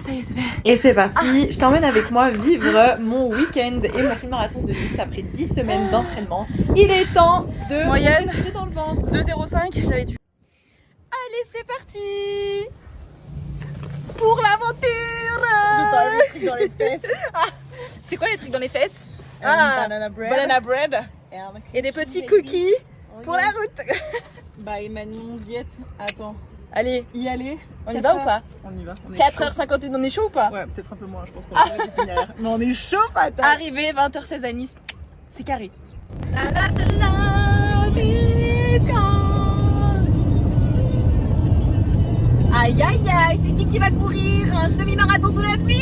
Ça y est, c'est fait. Et c'est parti, je t'emmène avec moi vivre mon week-end et mon semi-marathon de Nice après 10 semaines d'entraînement. Il est temps de moyenne ce que j'ai dans le ventre. 2,05, j'avais dû. Allez, c'est parti pour l'aventure. Je t'enlève le truc dans les fesses. C'est quoi les trucs dans les fesses? Banana bread. Banana bread. Et des petits cookies pour la route. Bah Emmanuel diète, attends. Allez, Y aller. on y va ou pas? On y va. 4h51, on est chaud ou pas? Ouais, peut-être un peu moins, je pense qu'on va l'itinéraire. Mais on est chaud, patate. Arrivé 20h16 à Nice, c'est carré. Aïe aïe aïe, c'est qui va courir un semi-marathon sous la pluie?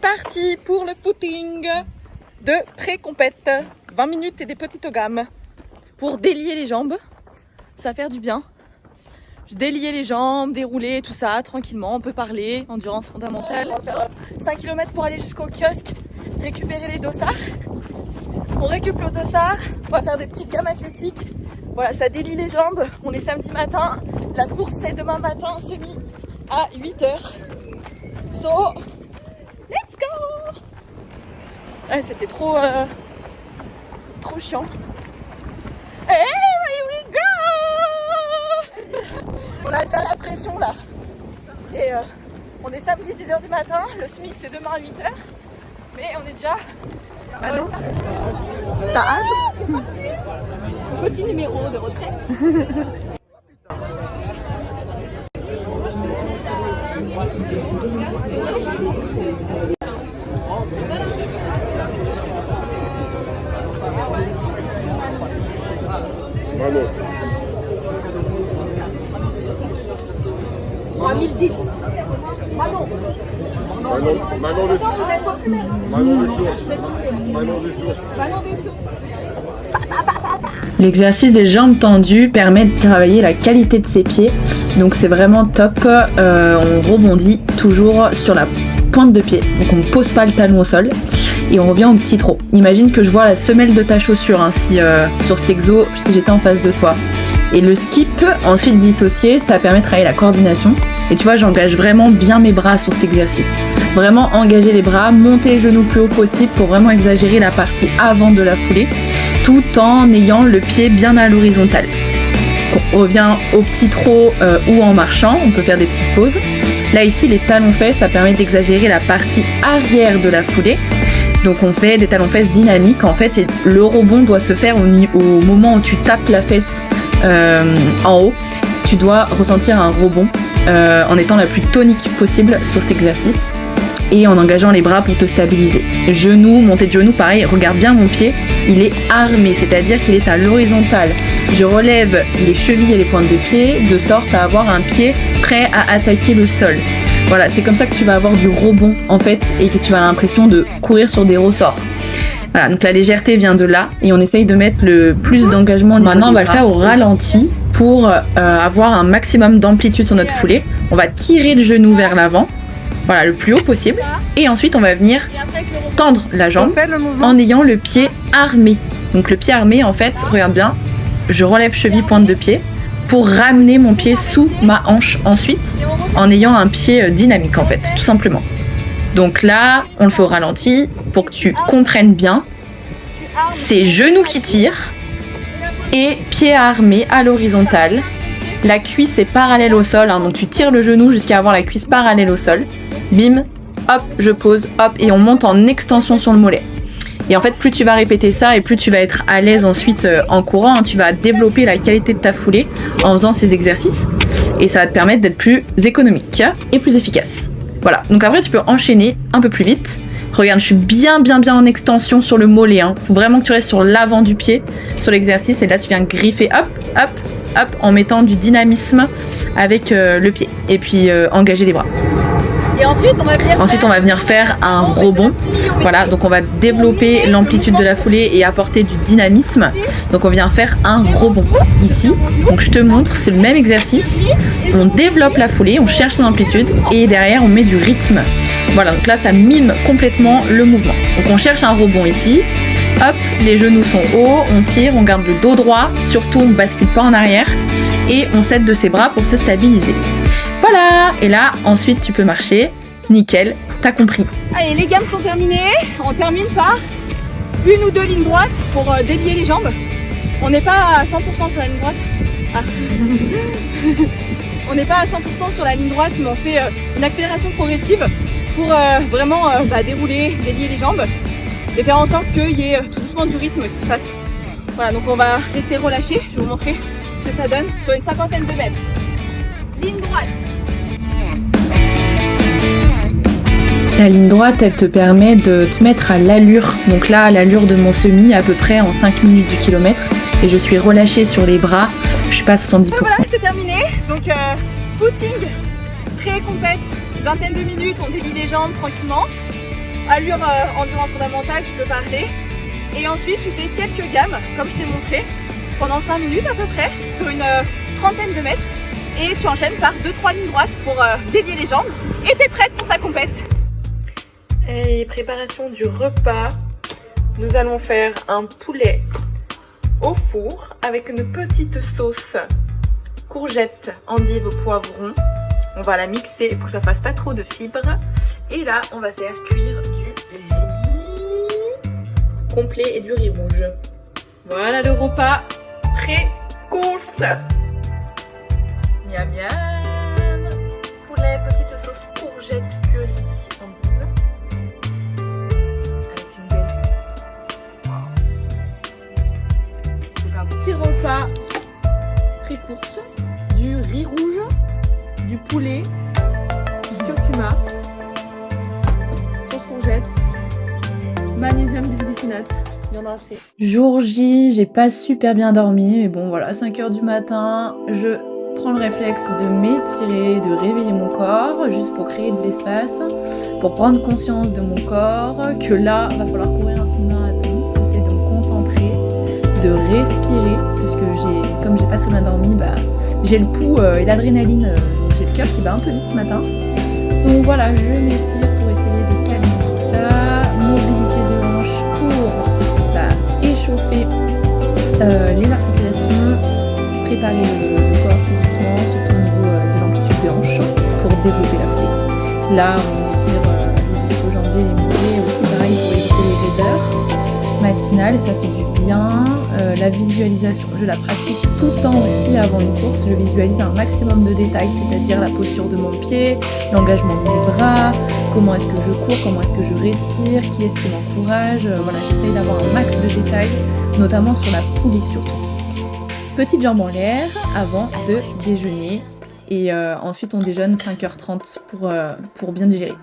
Parti pour le footing de pré-compète. 20 minutes et des petites gammes pour délier les jambes. Ça va faire du bien. Je déliais les jambes, dérouler, tout ça tranquillement. On peut parler, endurance fondamentale. On va faire 5 km pour aller jusqu'au kiosque, récupérer les dossards. On récupère le dossard, on va faire des petites gammes athlétiques. Voilà, ça délie les jambes. On est samedi matin. La course c'est demain matin, semi à 8h. So, let's go! Ouais, c'était trop chiant. Here we go! On a déjà la pression là. Et on est samedi 10h du matin, le SMIC c'est demain à 8h. Mais on est déjà... Ah non. T'as hâte? Petit numéro de retrait. Bravo. 3010. Manon. Manon des sources. Vous êtes populaire. Manon des sources. Manon des sources. Manon des sources. L'exercice des jambes tendues permet de travailler la qualité de ses pieds, donc c'est vraiment top. On rebondit toujours sur la pointe de pied, donc on ne pose pas le talon au sol et on revient au petit trot. Imagine que je vois la semelle de ta chaussure sur cet exo si j'étais en face de toi. Et le skip, ensuite dissocié, ça permet de travailler la coordination. Et tu vois, j'engage vraiment bien mes bras sur cet exercice. Vraiment engager les bras, monter les genoux plus haut possible pour vraiment exagérer la partie avant de la foulée, tout en ayant le pied bien à l'horizontale. On revient au petit trot ou en marchant, on peut faire des petites pauses. Là ici, les talons-fesses, ça permet d'exagérer la partie arrière de la foulée. Donc on fait des talons-fesses dynamiques en fait, et le rebond doit se faire au moment où tu tapes la fesse en haut. Tu dois ressentir un rebond en étant la plus tonique possible sur cet exercice et en engageant les bras pour te stabiliser. Genoux, montée de genoux, pareil, regarde bien mon pied, il est armé, c'est-à-dire qu'il est à l'horizontale. Je relève les chevilles et les pointes de pied de sorte à avoir un pied prêt à attaquer le sol. Voilà, c'est comme ça que tu vas avoir du rebond en fait et que tu vas avoir l'impression de courir sur des ressorts. Voilà, donc la légèreté vient de là et on essaye de mettre le plus d'engagement. Maintenant, on va le faire au ralenti pour avoir un maximum d'amplitude sur notre foulée. On va tirer le genou vers l'avant, voilà, le plus haut possible. Et ensuite, on va venir tendre la jambe en ayant le pied armé. Donc le pied armé, en fait, regarde bien, je relève cheville, pointe de pied pour ramener mon pied sous ma hanche ensuite en ayant un pied dynamique en fait, tout simplement. Donc là, on le fait au ralenti pour que tu comprennes bien. C'est genoux qui tirent Et pied armé à l'horizontale. La cuisse est parallèle au sol, hein, donc tu tires le genou jusqu'à avoir la cuisse parallèle au sol. Bim, hop, je pose, hop, et on monte en extension sur le mollet. Et en fait, plus tu vas répéter ça et plus tu vas être à l'aise ensuite en courant, hein, tu vas développer la qualité de ta foulée en faisant ces exercices. Et ça va te permettre d'être plus économique et plus efficace. Voilà, donc après tu peux enchaîner un peu plus vite. Regarde, je suis bien en extension sur le mollet. Hein. Faut vraiment que tu restes sur l'avant du pied, sur l'exercice. Et là, tu viens griffer, hop, hop, hop, en mettant du dynamisme avec le pied. Et puis, engager les bras. Et ensuite, on va venir faire un rebond. Voilà, donc on va développer l'amplitude de la foulée et apporter du dynamisme. Donc on vient faire un rebond ici. Donc je te montre, c'est le même exercice. On développe la foulée, on cherche son amplitude et derrière on met du rythme. Voilà, donc là ça mime complètement le mouvement. Donc on cherche un rebond ici. Hop, les genoux sont hauts, on tire, on garde le dos droit. Surtout on bascule pas en arrière et on s'aide de ses bras pour se stabiliser. Voilà, et là, ensuite, tu peux marcher. Nickel, t'as compris. Allez, les gammes sont terminées. On termine par une ou deux lignes droites pour délier les jambes. On n'est pas à 100% sur la ligne droite. Ah. On n'est pas à 100% sur la ligne droite, mais on fait une accélération progressive pour vraiment dérouler, délier les jambes et faire en sorte qu'il y ait tout doucement du rythme qui se fasse. Voilà, donc on va rester relâché. Je vais vous montrer ce que ça donne sur une cinquantaine de mètres. Ligne droite. La ligne droite, elle te permet de te mettre à l'allure. Donc là, à l'allure de mon semi, à peu près en 5 minutes du kilomètre. Et je suis relâchée sur les bras. Je suis pas à 70%. Voilà, c'est terminé. Donc, footing, pré-compète, vingtaine de minutes, on délie les jambes tranquillement. Allure endurance fondamentale, je peux parler. Et ensuite, tu fais quelques gammes, comme je t'ai montré, pendant 5 minutes à peu près, sur une trentaine de mètres. Et tu enchaînes par 2-3 lignes droites pour délier les jambes. Et t'es prête pour ta compète. Et préparation du repas. Nous allons faire un poulet au four avec une petite sauce courgette, endive au poivron. On va la mixer pour que ça fasse pas trop de fibres. Et là, on va faire cuire du riz complet et du riz rouge. Voilà le repas pré-course. Miam miam. Poulet, petite sauce courgette, curry, endive. Avec une belle vue. Wow. C'est super bon. Petit repas pré-course. Du riz rouge, du poulet, du curcuma, sauce courgette, magnésium bisglycinate. Il y en a assez. Jour J, j'ai pas super bien dormi, mais bon voilà, 5h du matin, je prends le réflexe de m'étirer, de réveiller mon corps, juste pour créer de l'espace, pour prendre conscience de mon corps, que là, va falloir courir un semi-marathon. J'essaie de me concentrer, de respirer, puisque comme j'ai pas très bien dormi, j'ai le pouls et l'adrénaline, donc j'ai le cœur qui bat un peu vite ce matin. Donc voilà, je m'étire pour essayer de calmer tout ça, mobilité de hanche pour échauffer les articulations, préparer le corps tout doucement, surtout au niveau de l'amplitude de hanche, pour développer la foulée. Là, on étire les ischio-jambiers, les mollets, aussi pareil pour éviter les raideurs matinales, ça fait du bien. La visualisation, je la pratique tout le temps aussi avant une course. Je visualise un maximum de détails, c'est-à-dire la posture de mon pied, l'engagement de mes bras, comment est-ce que je cours, comment est-ce que je respire, qui est-ce qui m'encourage. Voilà, j'essaye d'avoir un max de détails, notamment sur la foulée surtout. Petite jambe en l'air avant de déjeuner et ensuite on déjeune 5h30 pour bien digérer.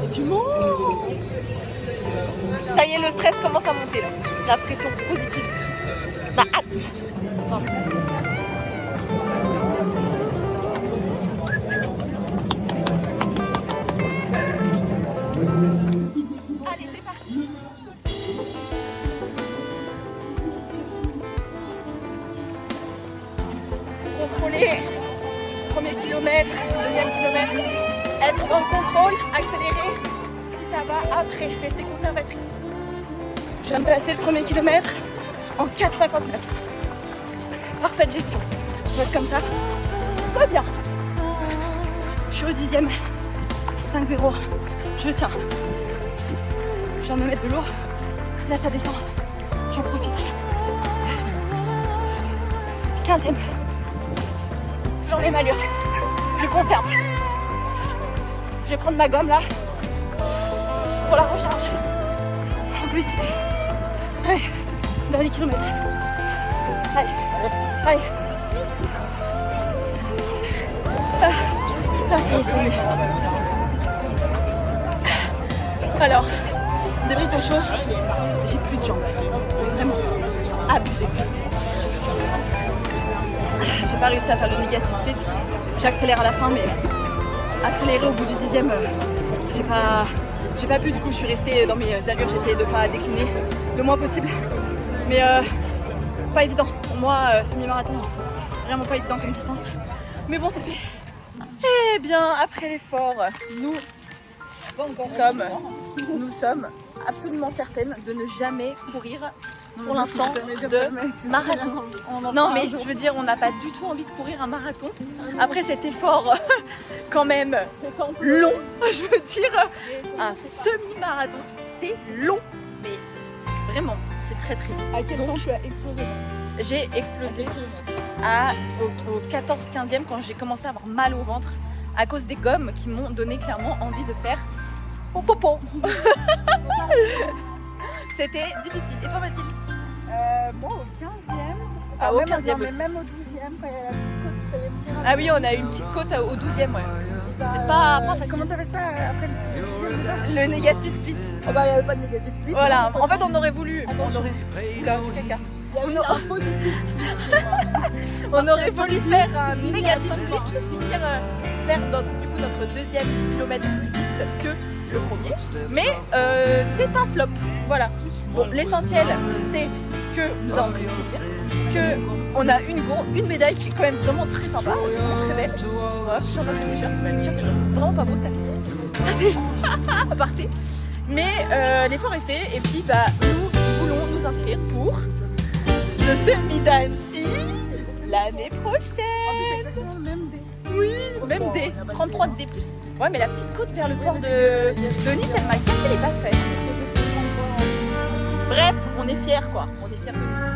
Et tu montes. Ça y est, le stress commence à monter là. La pression positive. La hâte. Pardon. Allez, c'est parti. Contrôler. Premier kilomètre, deuxième kilomètre. Être dans le contrôle, accélérer. Si ça va, après, rester conservatrice. Je viens de passer le premier kilomètre en 4,59. Parfaite gestion. Je reste comme ça. Tout va bien. Je suis au 10e. 5-0. Je tiens. Je viens de me mettre de l'eau. Là, ça descend. J'en profite. 15e. J'en ai ma allure. Je conserve. Je vais prendre ma gomme là pour la recharge. En glucides. Allez, dernier kilomètre. Allez, allez. Ah, ça y est, c'est mieux. Alors, débrief à chaud, j'ai plus de jambes. Vraiment, abusé. J'ai pas réussi à faire le négatif split. J'accélère à la fin, mais accélérer au bout du 10e, j'ai pas pu. Du coup, je suis restée dans mes allures. J'ai essayé de pas décliner le moins possible. Mais pas évident. Pour moi, semi-marathon, vraiment pas évident comme distance. Mais bon, c'est fait. Eh bien, après l'effort, nous sommes absolument certaines de ne jamais courir pour l'instant de marathon. Non mais je veux dire, on n'a pas du tout envie de courir un marathon. Après cet effort quand même long, je veux dire, un semi-marathon, c'est long, mais vraiment, c'est très très long. À quel temps tu as explosé? J'ai explosé au 14-15e quand j'ai commencé à avoir mal au ventre à cause des gommes qui m'ont donné clairement envie de faire popo. C'était difficile. Et toi Mathilde? Moi au 15e. Ah, au 15e mais aussi. même au 12e quand il y a la petite côte qu'il fallait monter. Ah oui, on a eu une petite côte au 12e, ouais. C'était pas facile. Comment t'avais ça après le 10e? Le négatif split. Oh bah il n'y avait pas de négatif split. Voilà, en fait on aurait voulu. On aurait. Oula, caca. Il y a eu un positif. On aurait voulu faire un négatif split, finir faire du coup notre deuxième 10 km plus vite que le premier. Mais c'est un flop. Voilà. Bon, l'essentiel c'est que nous avons pris plaisir, que on a une médaille qui est quand même vraiment très sympa, vraiment très belle. Voilà, sur notre t-shirt, le t-shirt est vraiment pas beau cette année. Ça c'est aparté. Mais l'effort est fait et puis bah nous voulons nous inscrire pour le semi d'Annecy l'année prochaine. Exactement le même dé. Oui, même D, 33 D+. Ouais, mais la petite côte vers le port de Nice, elle m'a cassé les pattes. Bref, on est fiers quoi. On est fiers de nous.